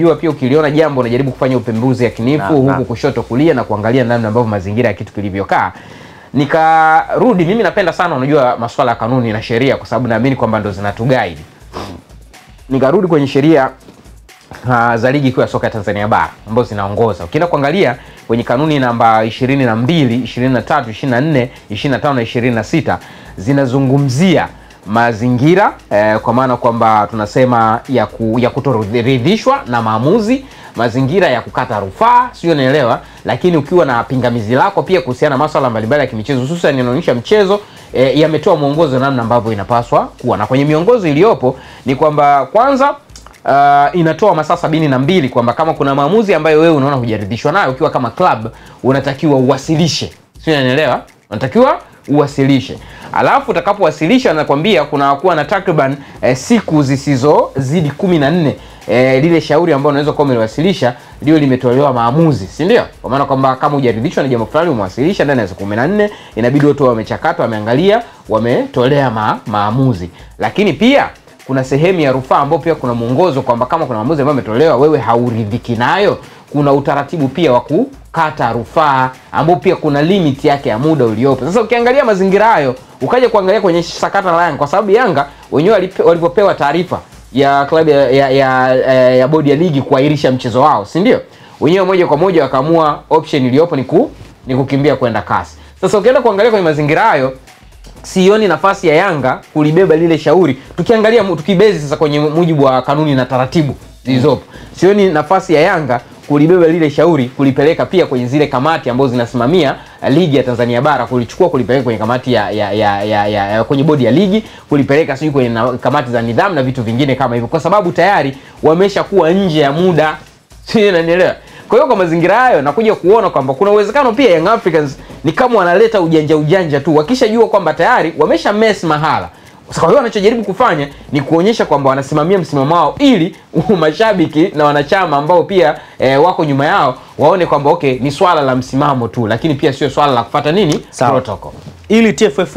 Jua pia ukiliona jambo unajaribu kufanya upembuzi yakinifu huku kushoto kulia na kuangalia namna ambavyo mazingira ya kitu kilivyokaa. Nikarudi, mimi napenda sana unajua masuala ya kanuni na sheria kwa sababu naamini kwamba ndo zinatuguide. Nikarudi kwenye sheria za ligi kuu ya soka ya Tanzania bara ambazo zinaongoza. Ukienda kuangalia kwenye kanuni namba 22, 23, 24, 25 na 26 zinazungumzia mazingira kwa maana kwamba tunasema ya kutoridhishwa na maamuzi, mazingira ya kukata rufaa, sio unaelewa, lakini ukiwa na pingamizi lako pia kuhusiana na masuala mbalimbali ya kimichezo hususan yanaonyesha mchezo, yametoa mwongozo namna ambavyo inapaswa kuwa. Na kwenye miongozo iliyopo ni kwamba kwanza inatoa masaa 72 kwamba kama kuna maamuzi ambayo wewe unaona hujaridhishwa nayo ukiwa kama club unatakiwa uwasilishe. Sio unaelewa? Unatakiwa uwasilishe. Alafu utakapowasilisha anakuambia kuna kuwa na takriban siku zisizozidi 14 lile shauri ambalo unaweza kuwa umewasilisha ndio limetolewa maamuzi, si ndio? Kwa maana kwamba kama hujaridhishwa na jambo fulani umewasilisha ndani ya siku 14 inabidi watu wamechakata, wameangalia, wametolea maamuzi. Lakini pia kuna sehemu ya rufaa ambapo pia kuna mwongozo kwamba kama kuna maamuzi ambayo yametolewa wewe hauridhiki nayo, kuna utaratibu pia wa kukata rufaa ambapo pia kuna limit yake ya muda uliopo. Sasa ukiangalia mazingira hayo, ukaja kuangalia kwenye sakata la Yanga kwa sababu Yanga wenyewe walipopewa taarifa ya klabu ya bodi ya ligi kuahirisha mchezo wao, si ndio? Wenyewe moja kwa moja wakaamua option iliyopo ni kukimbia kwenda kasi. Sasa ukienda kuangalia kwenye mazingira hayo, sioni nafasi ya Yanga kulibeba lile shauri. Tukiangalia tukibezi sasa kwenye mujibu wa kanuni na taratibu zilizopo, sioni nafasi ya Yanga kulibeba lile shauri kulipeleka pia kwenye zile kamati ambazo zinasimamia ligi ya Tanzania bara, kulichukua kulipeleka kwenye kamati kwenye bodi ya ligi, kulipeleka sio kwenye kamati za nidhamu na vitu vingine kama hivyo, kwa sababu tayari wameshakuwa nje ya muda. Sio unanielewa? Kwa hiyo kwa mazingira hayo nakuja kuona kwamba kuna uwezekano pia Young Africans ni kama wanaleta ujanja tu, wakishajua kwamba tayari wamesha mess mahala. Kwa hiyo wanachojaribu kufanya ni kuonyesha kwamba wanasimamia msimamo wao ili mashabiki na wanachama ambao pia wako nyuma yao waone kwamba okay, ni swala la msimamo tu, lakini pia sio swala la kufuata nini protocol. Ili TFF